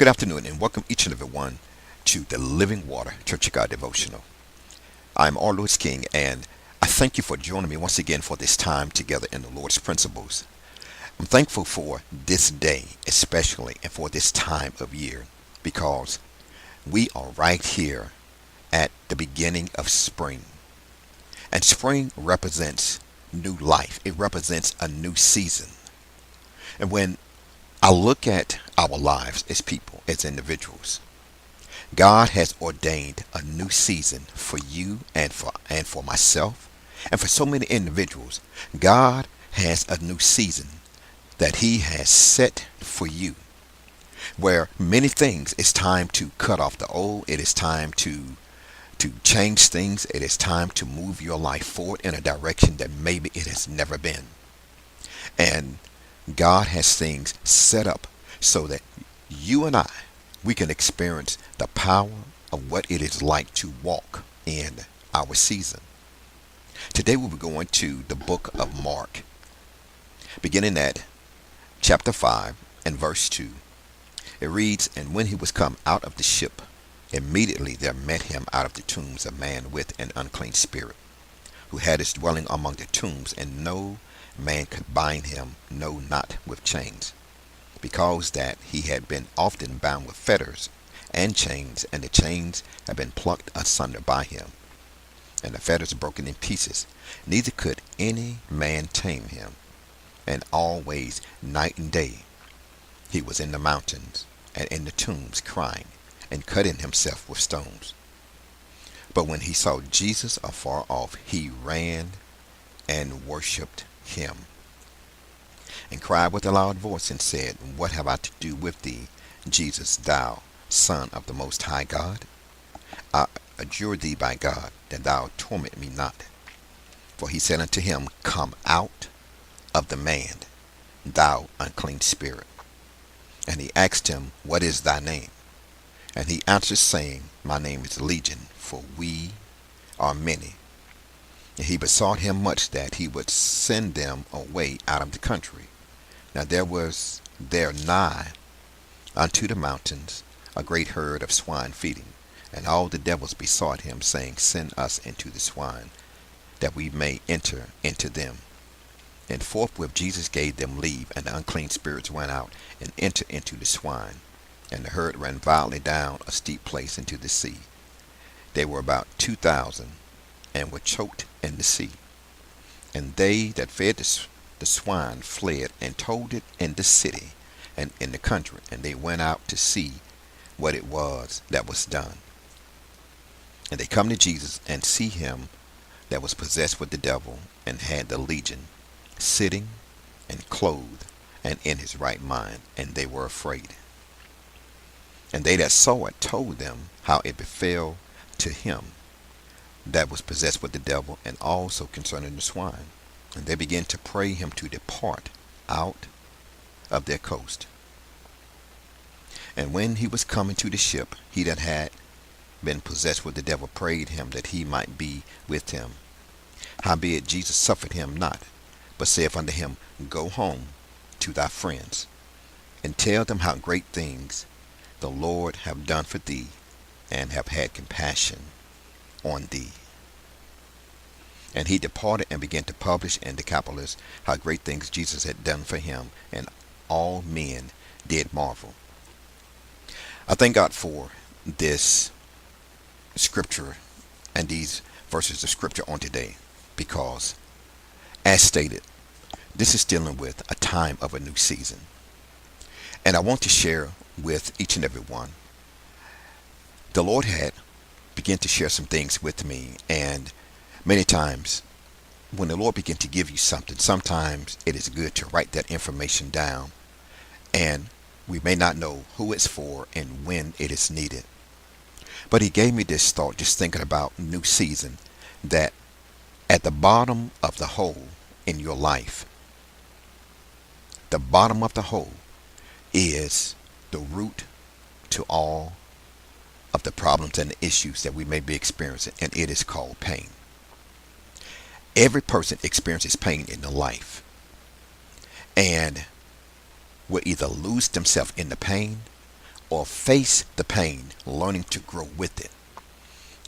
Good afternoon and welcome each and every one to the Living Water Church of God devotional. I'm R. Lewis King and I thank you for joining me once again for this time together in the Lord's principles. I'm thankful for this day especially and for this time of year because we are right here at the beginning of spring. And spring represents new life. It represents a new season. And when I look at our lives as people, as individuals, God has ordained a new season for you and for myself and for so many individuals. God has a new season that he has set for you where many things it's time to cut off the old. It is time to change things. It is time to move your life forward in a direction that maybe it has never been. And God has things set up so that you and we can experience the power of what it is like to walk in our season. Today we'll be going to the book of Mark, beginning at chapter 5 and verse 2. It reads, "And when he was come out of the ship, immediately there met him out of the tombs a man with an unclean spirit, who had his dwelling among the tombs, and no man could bind him, no, not with chains, because that he had been often bound with fetters and chains, and the chains had been plucked asunder by him, and the fetters broken in pieces. Neither could any man tame him. And always, night and day, he was in the mountains and in the tombs, crying and cutting himself with stones. But when he saw Jesus afar off, he ran and worshipped him, and cried with a loud voice, and said, What have I to do with thee, Jesus, thou Son of the Most High God? I adjure thee by God, that thou torment me not. For he said unto him, Come out of the man, thou unclean spirit. And he asked him, What is thy name? And he answered, saying, My name is Legion, for we are many. And he besought him much that he would send them away out of the country. Now there was there nigh unto the mountains a great herd of swine feeding. And all the devils besought him, saying, Send us into the swine, that we may enter into them. And forthwith Jesus gave them leave, and the unclean spirits went out and entered into the swine. And the herd ran violently down a steep place into the sea. They were about 2,000, and were choked in the sea. And they that fed the swine fled and told it in the city and in the country. And they went out to see what it was that was done. And they come to Jesus and see him that was possessed with the devil and had the legion, sitting and clothed and in his right mind. And they were afraid. And they that saw it told them how it befell to him that was possessed with the devil, and also concerning the swine. And they began to pray him to depart out of their coast. And when he was come into the ship, he that had been possessed with the devil prayed him that he might be with him. Howbeit Jesus suffered him not, but saith unto him, Go home to thy friends, and tell them how great things the Lord have done for thee, and have had compassion on thee. And he departed and began to publish in Decapolis how great things Jesus had done for him, and all men did marvel. I thank God for this scripture and these verses of scripture on today, because as stated, this is dealing with a time of a new season. And I want to share with each and every one. The Lord had begun to share some things with me, and many times when the Lord begins to give you something, sometimes it is good to write that information down, and we may not know who it's for and when it is needed. But he gave me this thought, just thinking about new season, that at the bottom of the hole in your life, the bottom of the hole is the root to all of the problems and the issues that we may be experiencing, and it is called pain. Every person experiences pain in their life, and will either lose themselves in the pain or face the pain, learning to grow with it.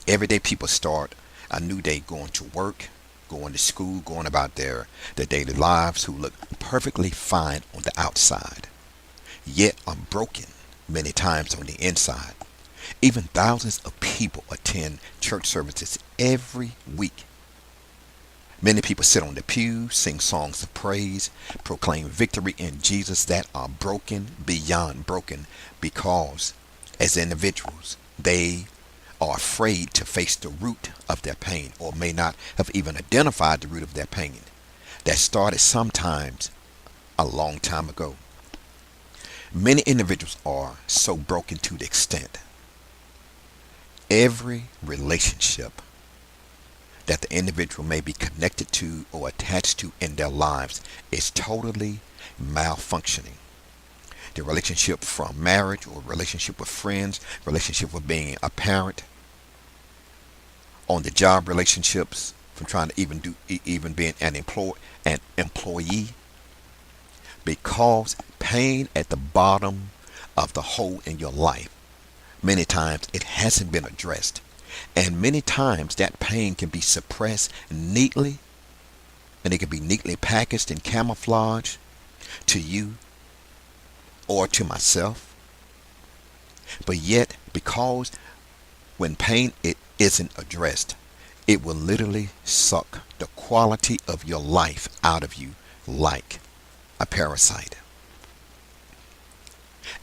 Every day people start a new day going to work, going to school, going about their daily lives who look perfectly fine on the outside, yet are broken many times on the inside. Even thousands of people attend church services every week. Many people sit on the pew, sing songs of praise, proclaim victory in Jesus that are broken beyond broken because, as individuals, they are afraid to face the root of their pain or may not have even identified the root of their pain that started sometimes a long time ago. Many individuals are so broken to the extent every relationship that the individual may be connected to or attached to in their lives is totally malfunctioning. The relationship from marriage or relationship with friends, relationship with being a parent, on the job relationships, from trying to even being an employee, because pain at the bottom of the hole in your life, many times it hasn't been addressed. And many times that pain can be suppressed neatly, and it can be neatly packaged and camouflaged to you or to myself. But yet, because when pain it isn't addressed, it will literally suck the quality of your life out of you like a parasite.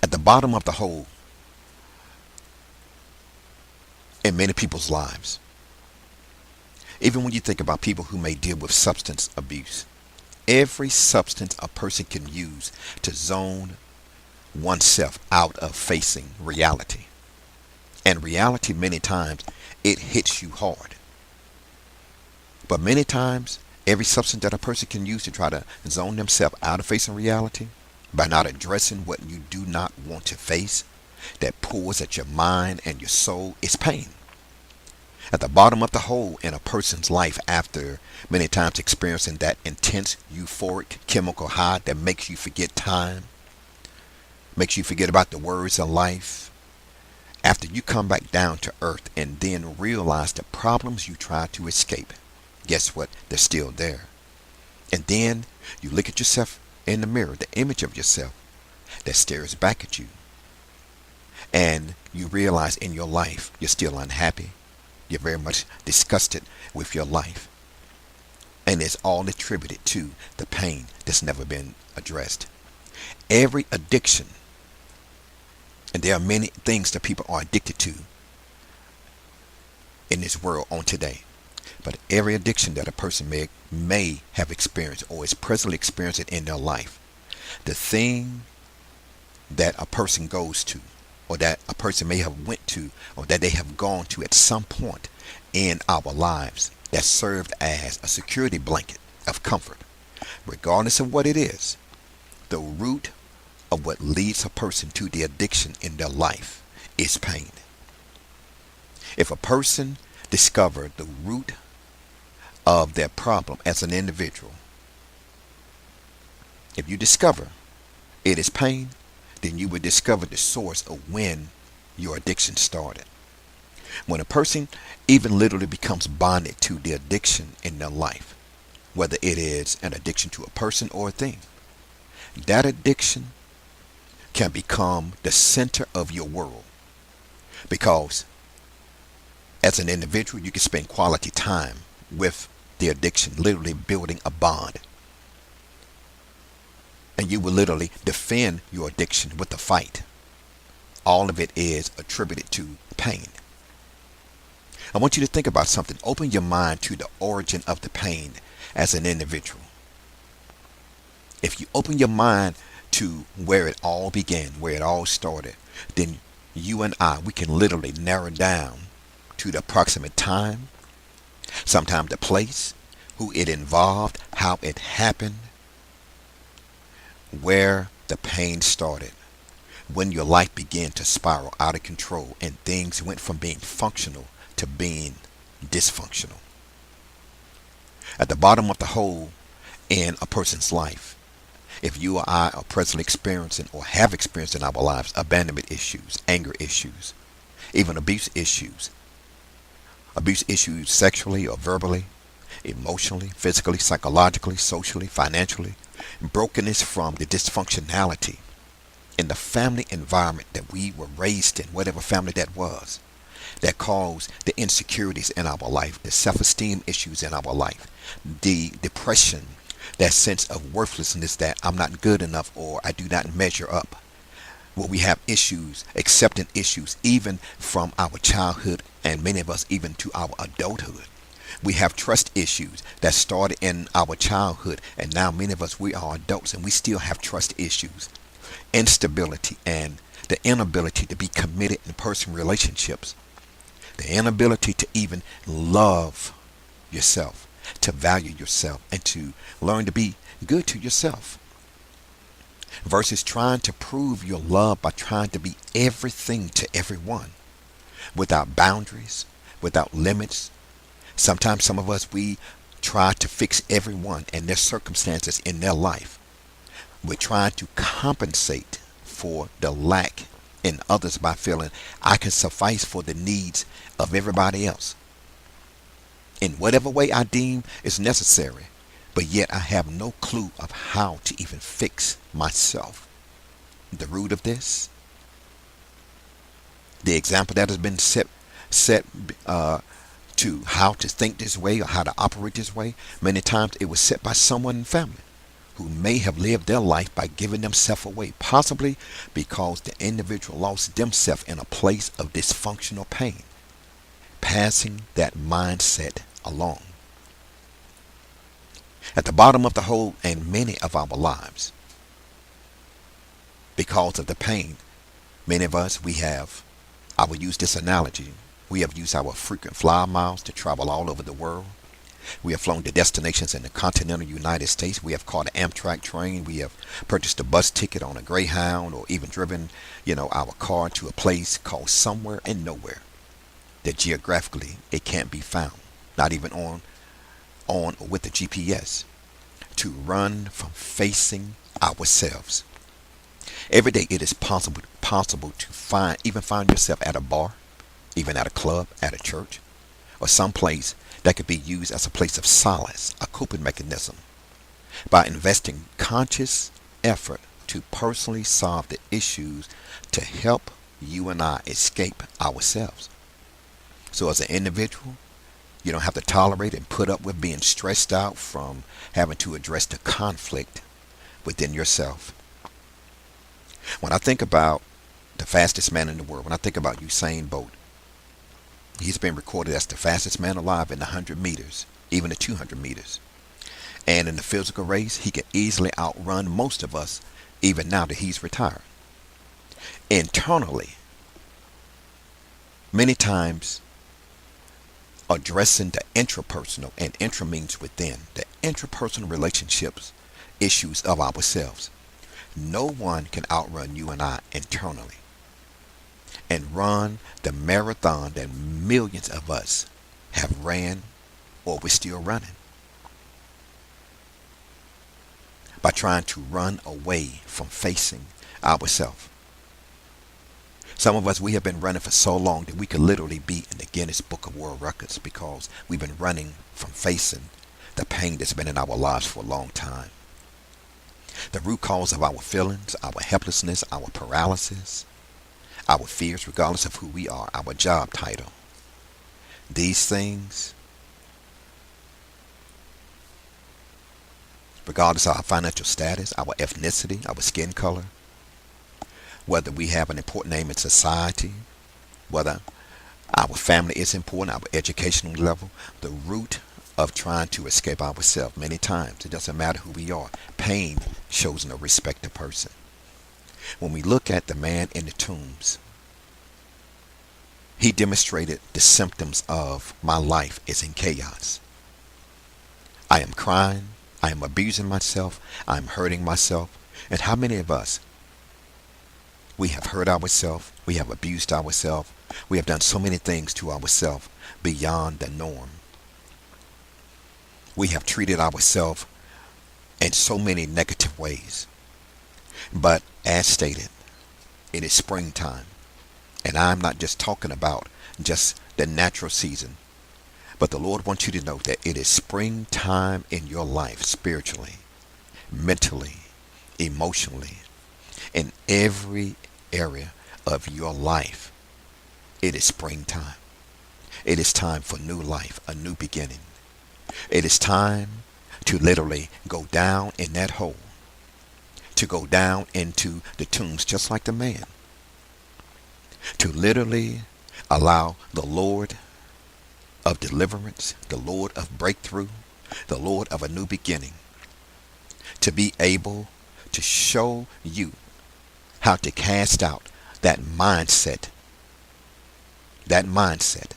At the bottom of the hole in many people's lives, even when you think about people who may deal with substance abuse, every substance a person can use to zone oneself out of facing reality. And reality, many times, it hits you hard. But many times, every substance that a person can use to try to zone themselves out of facing reality, by not addressing what you do not want to face, that pulls at your mind and your soul, is pain. At the bottom of the hole in a person's life, after many times experiencing that intense euphoric chemical high that makes you forget time, makes you forget about the worries of life, after you come back down to earth and then realize the problems you tried to escape, guess what? They're still there. And then you look at yourself in the mirror, the image of yourself that stares back at you, and you realize in your life you're still unhappy. You're very much disgusted with your life. And it's all attributed to the pain that's never been addressed. Every addiction, and there are many things that people are addicted to in this world on today, but every addiction that a person may have experienced or is presently experiencing in their life, the thing that a person goes to, or that a person may have went to, or that they have gone to at some point in our lives, that served as a security blanket of comfort, regardless of what it is, the root of what leads a person to the addiction in their life is pain. If a person discovered the root of their problem as an individual, if you discover it is pain, then you would discover the source of when your addiction started. When a person even literally becomes bonded to the addiction in their life, whether it is an addiction to a person or a thing, that addiction can become the center of your world. Because as an individual, you can spend quality time with the addiction, literally building a bond. And you will literally defend your addiction with a fight. All of it is attributed to pain. I want you to think about something. Open your mind to the origin of the pain as an individual. If you open your mind to where it all began, where it all started, then you and I, we can literally narrow down to the approximate time, sometimes the place, who it involved, how it happened, where the pain started, when your life began to spiral out of control and things went from being functional to being dysfunctional. At the bottom of the hole in a person's life If you or I are presently experiencing or have experienced in our lives abandonment issues, anger issues, even abuse issues sexually or verbally, emotionally, physically, psychologically, socially, financially, brokenness from the dysfunctionality in the family environment that we were raised in, whatever family that was, that caused the insecurities in our life, the self-esteem issues in our life, the depression, that sense of worthlessness that I'm not good enough or I do not measure up. Where we have issues, accepting issues, even from our childhood and many of us even to our adulthood. We have trust issues that started in our childhood, and now many of us, we are adults and we still have trust issues, instability, and the inability to be committed in personal relationships, the inability to even love yourself, to value yourself, and to learn to be good to yourself, versus trying to prove your love by trying to be everything to everyone without boundaries, without limits. Sometimes some of us, we try to fix everyone and their circumstances in their life. We're trying to compensate for the lack in others by feeling I can suffice for the needs of everybody else in whatever way I deem is necessary, but yet I have no clue of how to even fix myself. The root of this, the example that has been set to how to think this way or how to operate this way, many times it was set by someone in family who may have lived their life by giving themselves away, possibly because the individual lost themselves in a place of dysfunctional pain, passing that mindset along. At the bottom of the whole and many of our lives, because of the pain, many of us, I will use this analogy, we have used our frequent flyer miles to travel all over the world. We have flown to destinations in the continental United States. We have caught an Amtrak train. We have purchased a bus ticket on a Greyhound, or even driven, our car to a place called somewhere and nowhere that geographically it can't be found, not even on or with the GPS, to run from facing ourselves. Every day it is possible to find yourself at a bar, even at a club, at a church, or some place that could be used as a place of solace, a coping mechanism, by investing conscious effort to personally solve the issues to help you and I escape ourselves. So as an individual, you don't have to tolerate and put up with being stressed out from having to address the conflict within yourself. When I think about the fastest man in the world, when I think about Usain Bolt, he's been recorded as the fastest man alive in the 100 meters, even the 200 meters. And in the physical race, he can easily outrun most of us, even now that he's retired. Internally, many times addressing the intrapersonal, and intra means within, the intrapersonal relationships issues of ourselves. No one can outrun you and I internally and run the marathon that millions of us have ran or we're still running, by trying to run away from facing ourselves. Some of us, we have been running for so long that we could literally be in the Guinness Book of World Records because we've been running from facing the pain that's been in our lives for a long time. The root cause of our feelings, our helplessness, our paralysis, our fears, regardless of who we are, our job title. These things, regardless of our financial status, our ethnicity, our skin color, whether we have an important name in society, whether our family is important, our educational level, the root of trying to escape ourselves, many times, it doesn't matter who we are. Pain shows no respect to person. When we look at the man in the tombs, he demonstrated the symptoms of my life is in chaos. I am crying, I am abusing myself, I am hurting myself. And how many of us, we have hurt ourselves, we have abused ourselves, we have done so many things to ourselves beyond the norm. We have treated ourselves in so many negative ways. But as stated, it is springtime. And I'm not just talking about just the natural season, but the Lord wants you to know that it is springtime in your life spiritually, mentally, emotionally, in every area of your life. It is springtime. It is time for new life, a new beginning. It is time to literally go down in that hole, to go down into the tombs just like the man, to literally allow the Lord of deliverance, the Lord of breakthrough, the Lord of a new beginning, to be able to show you how to cast out that mindset. That mindset.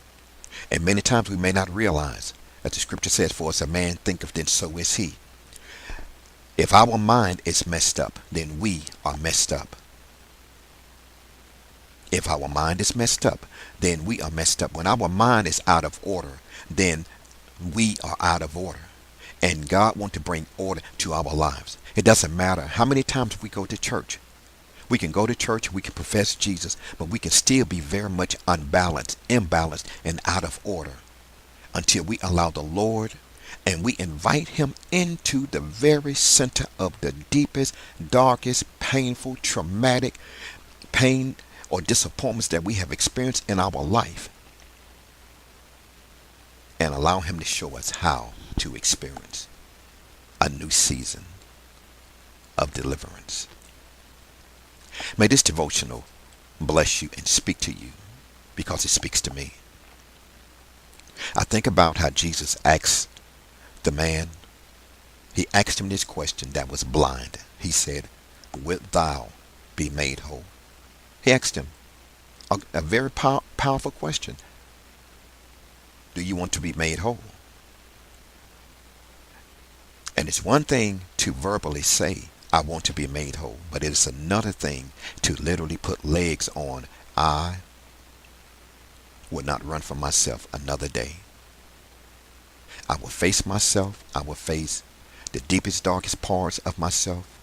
And many times we may not realize that the scripture says, for as a man thinketh, then so is he. If our mind is messed up, then we are messed up. If our mind is messed up, then we are messed up. When our mind is out of order, then we are out of order. And God wants to bring order to our lives. It doesn't matter how many times we go to church. We can go to church, we can profess Jesus, but we can still be very much unbalanced, imbalanced, and out of order until we allow the Lord and we invite him into the very center of the deepest, darkest, painful, traumatic pain or disappointments that we have experienced in our life, and allow him to show us how to experience a new season of deliverance. May this devotional bless you and speak to you because it speaks to me. I think about how Jesus asked the man, he asked him this question that was blind. He said, wilt thou be made whole? He asked him a very powerful question. Do you want to be made whole? And it's one thing to verbally say, I want to be made whole. But it is another thing to literally put legs on. I will not run from myself another day. I will face myself. I will face the deepest, darkest parts of myself.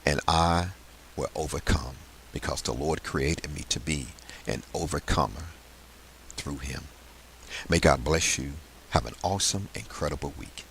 And I will overcome because the Lord created me to be an overcomer through him. May God bless you. Have an awesome, incredible week.